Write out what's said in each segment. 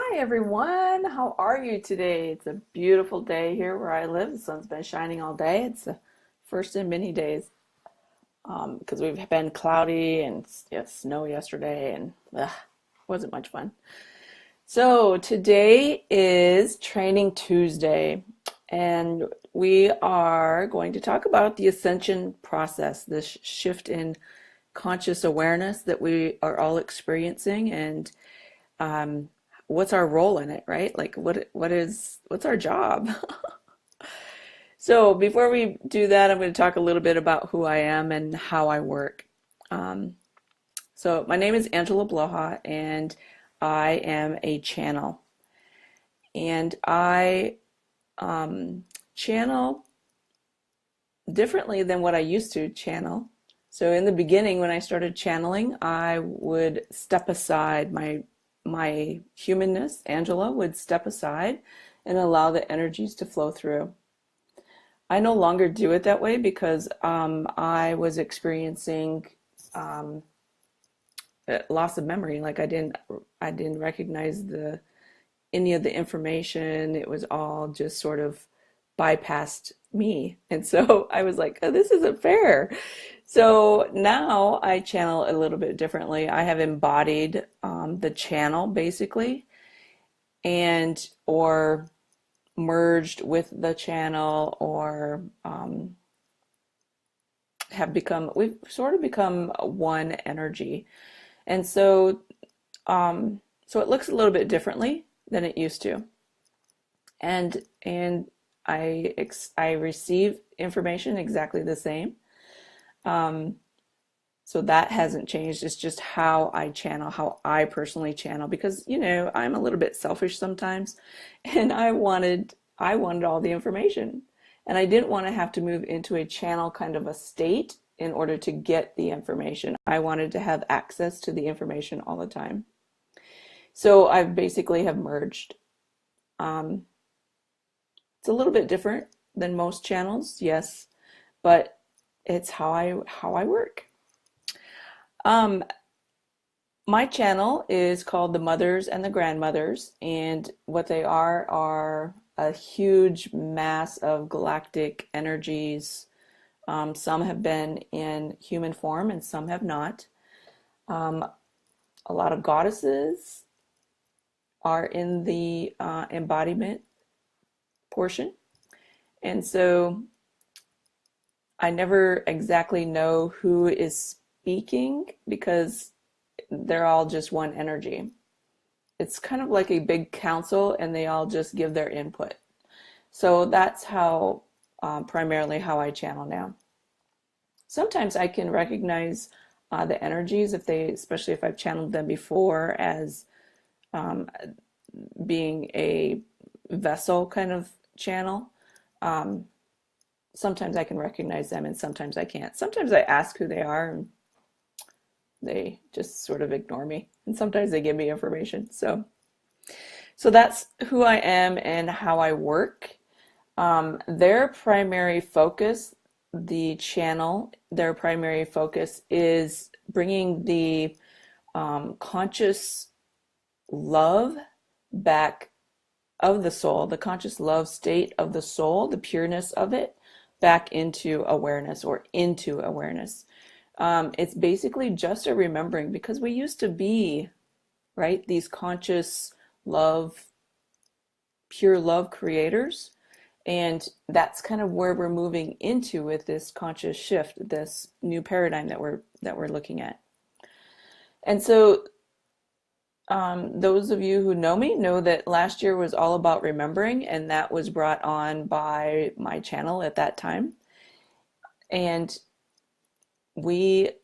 Hi everyone, how are you today? It's a beautiful day here where I live. The sun's been shining all day. It's the first in many days because we've been cloudy and snow yesterday and wasn't much fun. So today is Training Tuesday and we are going to talk about the ascension process, this shift in conscious awareness that we are all experiencing and um, what's our role in it, right? Like what's our job? So before we do that, I'm going to talk a little bit about who I am and how I work. Um, so my name is Angela Bloha, and I am a channel, and I channel differently than what I used to channel. So in the beginning, when I started channeling, I would step aside. My humanness, Angela, would step aside and allow the energies to flow through. I no longer do it that way because I was experiencing um, loss of memory. Like I didn't recognize any of the information. It was all just sort of bypassed me. And so I was like, oh, this isn't fair. So now I channel a little bit differently. I have embodied the channel basically, and or merged with the channel, or we've sort of become one energy. And so it looks a little bit differently than it used to. And I receive information exactly the same. Um, so that hasn't changed. It's just how I channel, how I personally channel, because I'm a little bit selfish sometimes, and I wanted all the information, and I didn't want to have to move into a channel kind of a state in order to get the information. I wanted to have access to the information all the time. So I basically have merged. Um, it's a little bit different than most channels, yes, but it's how I work. Um, my channel is called The Mothers and the Grandmothers, and what they are a huge mass of galactic energies. Some have been in human form and some have not. Um, a lot of goddesses are in the embodiment portion, and so I never exactly know who is speaking because they're all just one energy. It's kind of like a big council and they all just give their input. So that's how primarily how I channel now. Sometimes I can recognize the energies especially if I've channeled them before as um, being a vessel kind of channel. Um, Sometimes I can recognize them and sometimes I can't. Sometimes I ask who they are and they just sort of ignore me. And sometimes they give me information. So that's who I am and how I work. Their primary focus, the channel, their primary focus is bringing the conscious love back of the soul, the conscious love state of the soul, the pureness of it, back into awareness or into awareness. It's basically just a remembering because we used to be, right, these conscious love, pure love creators. And that's kind of where we're moving into with this conscious shift, this new paradigm that we're looking at. And so those of you who know me know that last year was all about remembering, and that was brought on by my channel at that time. And they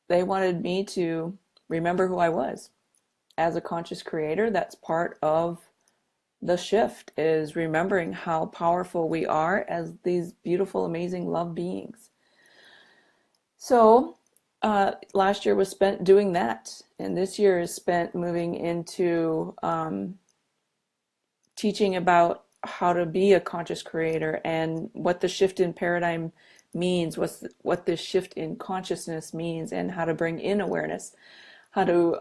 wanted me to remember who I was as a conscious creator. That's part of the shift, is remembering how powerful we are as these beautiful, amazing love beings. So last year was spent doing that, and this year is spent moving into teaching about how to be a conscious creator and what the shift in paradigm means, what this shift in consciousness means, and how to bring in awareness, how to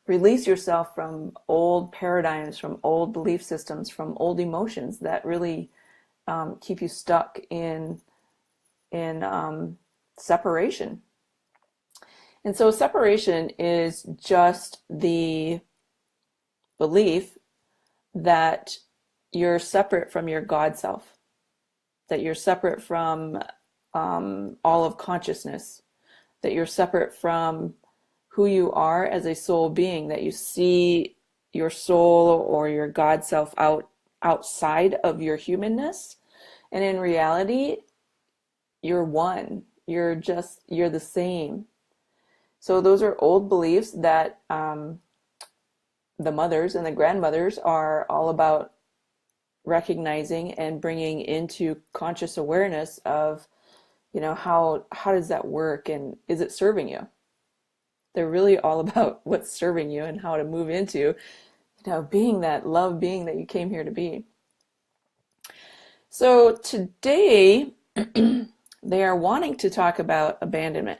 release yourself from old paradigms, from old belief systems, from old emotions that really keep you stuck in separation. And so separation is just the belief that you're separate from your God self, that you're separate from all of consciousness, that you're separate from who you are as a soul being, that you see your soul or your God self outside of your humanness. And in reality, you're one. You're the same. So those are old beliefs that the mothers and the grandmothers are all about recognizing and bringing into conscious awareness of, how does that work and is it serving you? They're really all about what's serving you and how to move into, being that love being that you came here to be. So today, they are wanting to talk about abandonment.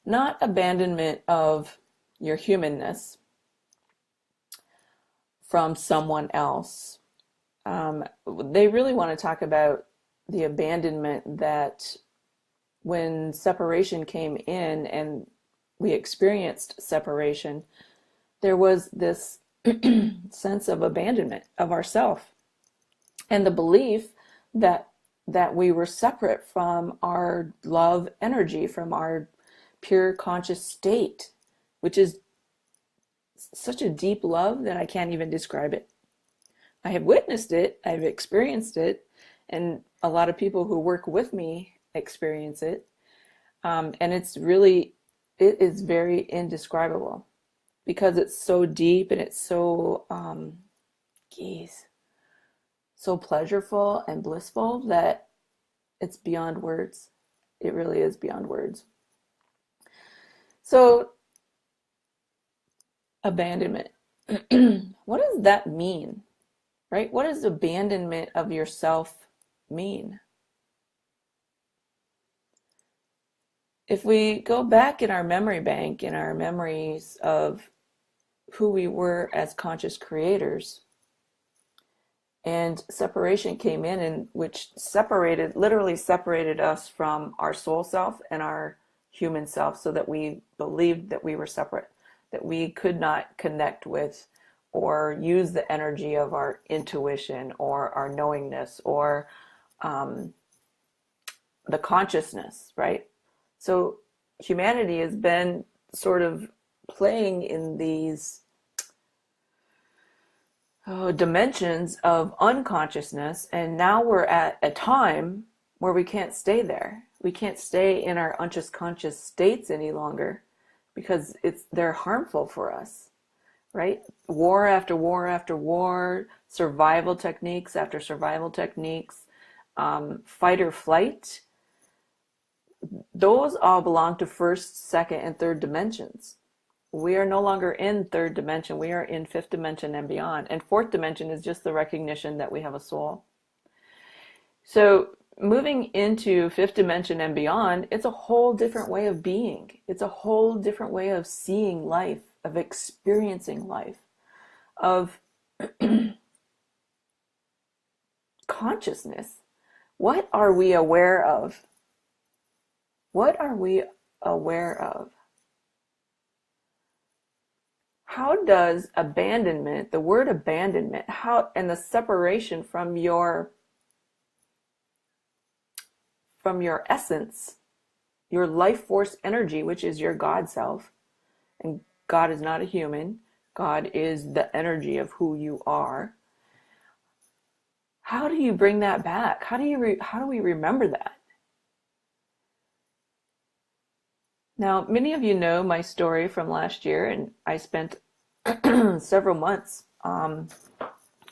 Not abandonment of your humanness from someone else. They really want to talk about the abandonment that when separation came in and we experienced separation, there was this sense of abandonment of ourself and the belief that we were separate from our love energy, from our pure conscious state, which is such a deep love that I can't even describe it. I have witnessed it, I've experienced it, and a lot of people who work with me experience it. And it is very indescribable because it's so deep and it's so, so pleasurable and blissful that it's beyond words. It really is beyond words. So, abandonment. What does that mean? Right? What does abandonment of yourself mean? If we go back in our memory bank, in our memories of who we were as conscious creators, and separation came in, and which literally separated us from our soul self and our human self, so that we believed that we were separate, that we could not connect with or use the energy of our intuition or our knowingness or the consciousness, right? So humanity has been sort of playing in these dimensions of unconsciousness, and now we're at a time where we can't stay there. We can't stay in our unconscious states any longer because they're harmful for us, right? War after war after war, survival techniques after survival techniques, fight or flight. Those all belong to first, second, and third dimensions. We are no longer in third dimension. We are in fifth dimension and beyond. And fourth dimension is just the recognition that we have a soul. So moving into fifth dimension and beyond, it's a whole different way of being. It's a whole different way of seeing life, of experiencing life, of consciousness. What are we aware of? What are we aware of? How does abandonment, the word abandonment, and the separation from your essence, your life force energy, which is your God self, and God is not a human, God is the energy of who you are. How do you bring that back? How do we remember that? Now, many of you know my story from last year, and I spent several months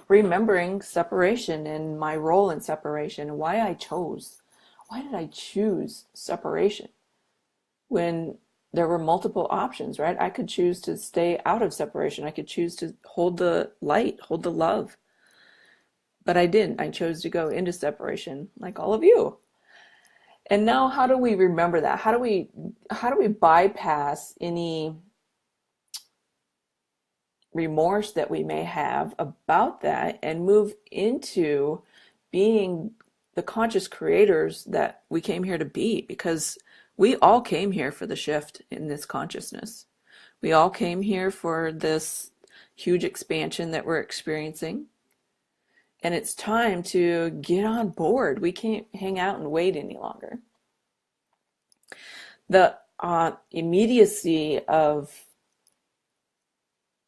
remembering separation and my role in separation and why did I choose separation when there were multiple options, right? I could choose to stay out of separation. I could choose to hold the light, hold the love. But I didn't. I chose to go into separation, like all of you. And now how do we remember that? How do we bypass any remorse that we may have about that and move into being the conscious creators that we came here to be? Because we all came here for the shift in this consciousness. We all came here for this huge expansion that we're experiencing. And it's time to get on board. We can't hang out and wait any longer. The immediacy of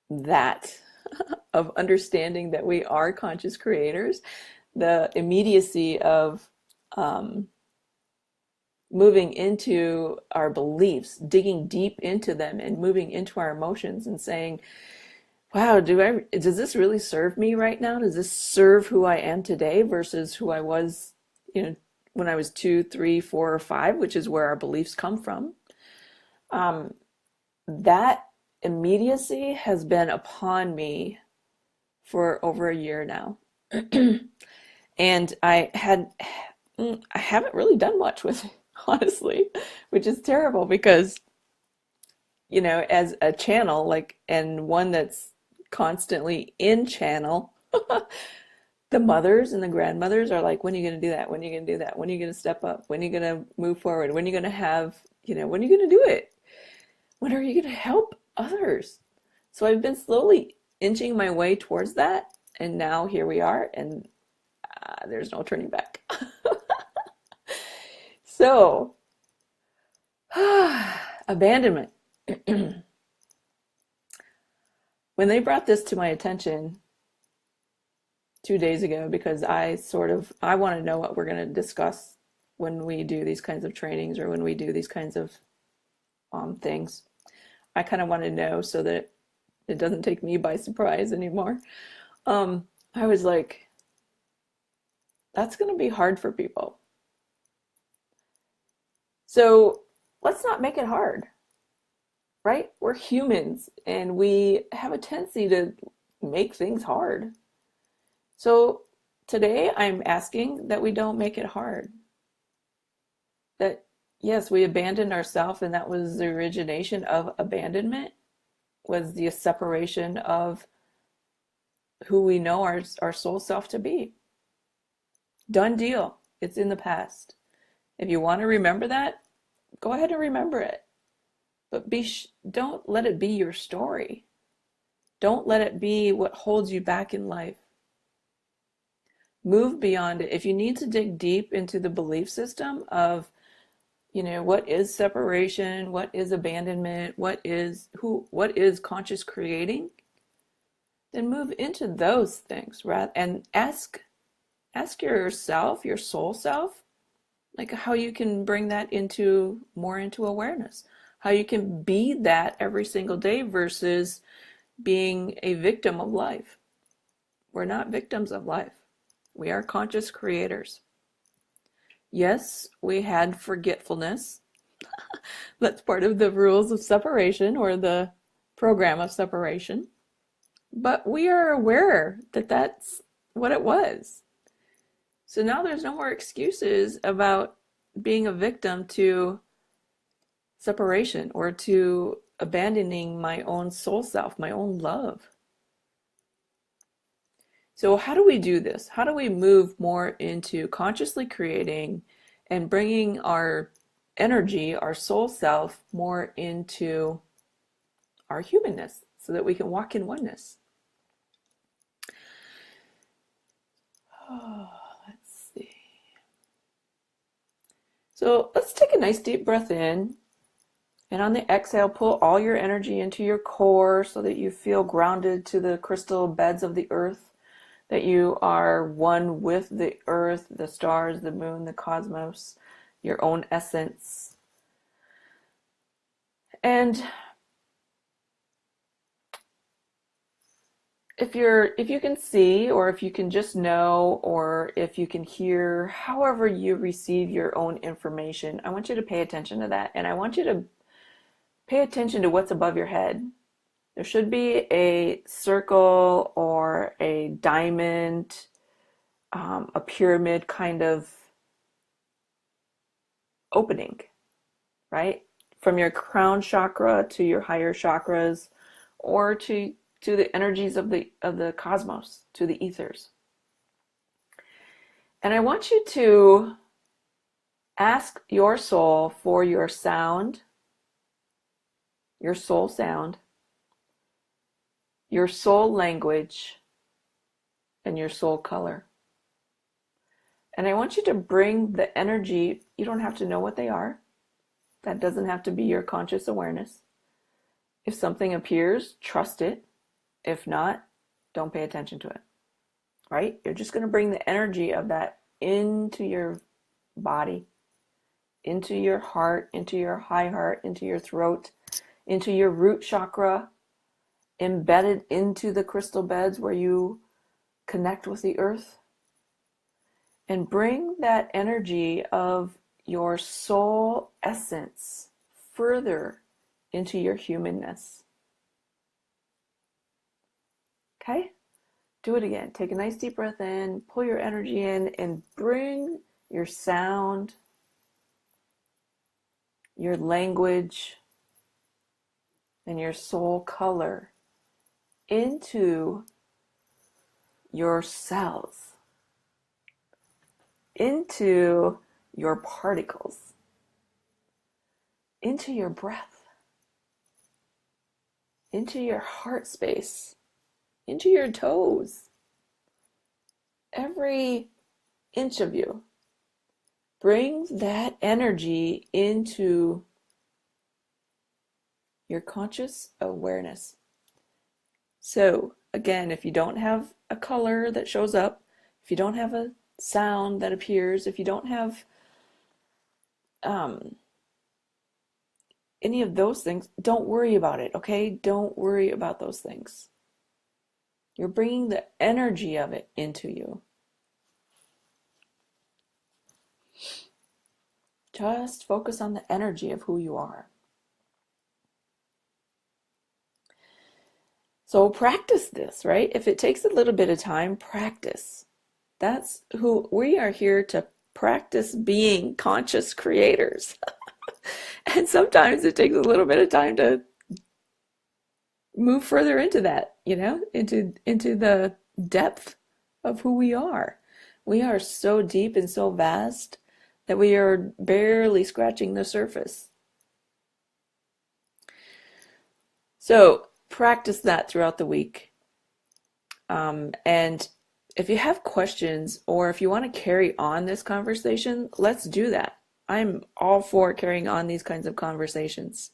that, of understanding that we are conscious creators, the immediacy of moving into our beliefs, digging deep into them and moving into our emotions and saying, wow, does this really serve me right now? Does this serve who I am today versus who I was, when I was 2, 3, 4, or 5, which is where our beliefs come from? That immediacy has been upon me for over a year now. And I haven't really done much with it, honestly, which is terrible because, as a channel, and one that's constantly in channel, the mothers and the grandmothers are like, when are you going to do that? When are you going to do that? When are you going to step up? When are you going to move forward? When are you going to have, when are you going to do it? When are you going to help others? So I've been slowly inching my way towards that. And now here we are, and there's no turning back. So, abandonment. When they brought this to my attention 2 days ago, because I want to know what we're going to discuss when we do these kinds of trainings or when we do these kinds of things. I kind of want to know so that it doesn't take me by surprise anymore. I was like, that's going to be hard for people. So let's not make it hard, right? We're humans and we have a tendency to make things hard. So today I'm asking that we don't make it hard. That yes, we abandoned ourselves, and that was the origination of abandonment, was the separation of who we know our soul self to be. Done deal. It's in the past. If you want to remember that, go ahead and remember it. But don't let it be your story. Don't let it be what holds you back in life. Move beyond it. If you need to dig deep into the belief system of, what is separation, what is abandonment, what is conscious creating, then move into those things, right? And ask yourself, your soul self, like how you can bring that more into awareness, how you can be that every single day versus being a victim of life. We're not victims of life. We are conscious creators. Yes, we had forgetfulness. That's part of the rules of separation or the program of separation. But we are aware that that's what it was. So now there's no more excuses about being a victim to separation or to abandoning my own soul self, my own love. So how do we do this? How do we move more into consciously creating and bringing our energy, our soul self, more into our humanness so that we can walk in oneness? Oh, let's see. So let's take a nice deep breath in. And on the exhale, pull all your energy into your core so that you feel grounded to the crystal beds of the earth, that you are one with the earth, the stars, the moon, the cosmos, your own essence. And if you can see, or if you can just know, or if you can hear, however you receive your own information, I want you to pay attention to that. And I want you to pay attention to what's above your head. There should be a circle or a diamond, a pyramid kind of opening, right? From your crown chakra to your higher chakras, or to the energies of the cosmos, to the ethers. And I want you to ask your soul for your sound, your soul sound, your soul language, and your soul color. And I want you to bring the energy. You don't have to know what they are. That doesn't have to be your conscious awareness. If something appears, trust it. If not, don't pay attention to it, right? You're just going to bring the energy of that into your body, into your heart, into your high heart, into your throat, into your root chakra, embedded into the crystal beds where you connect with the earth. And bring that energy of your soul essence further into your humanness. Okay? Do it again. Take a nice deep breath in, pull your energy in, and bring your sound, your language, and your soul color into your cells, into your particles, into your breath, into your heart space, into your toes. Every inch of you. Bring that energy into your conscious awareness. So again, if you don't have a color that shows up, if you don't have a sound that appears, if you don't have any of those things, don't worry about it, okay? Don't worry about those things. You're bringing the energy of it into you. Just focus on the energy of who you are. So practice this, right? If it takes a little bit of time, practice. That's who we are here to practice being conscious creators. And sometimes it takes a little bit of time to move further into that, into the depth of who we are. We are so deep and so vast that we are barely scratching the surface. So practice that throughout the week. And if you have questions or if you want to carry on this conversation, let's do that. I'm all for carrying on these kinds of conversations,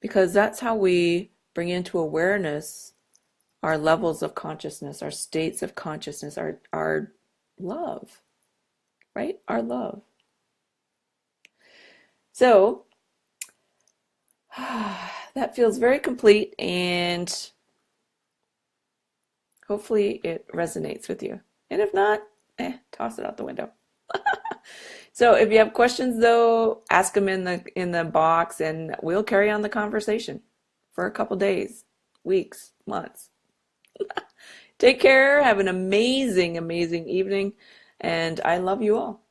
because that's how we bring into awareness our levels of consciousness, our states of consciousness, our love, right? Our love. So that feels very complete, and hopefully it resonates with you. And if not, toss it out the window. So if you have questions, though, ask them in the box, and we'll carry on the conversation for a couple days, weeks, months. Take care. Have an amazing, amazing evening, and I love you all.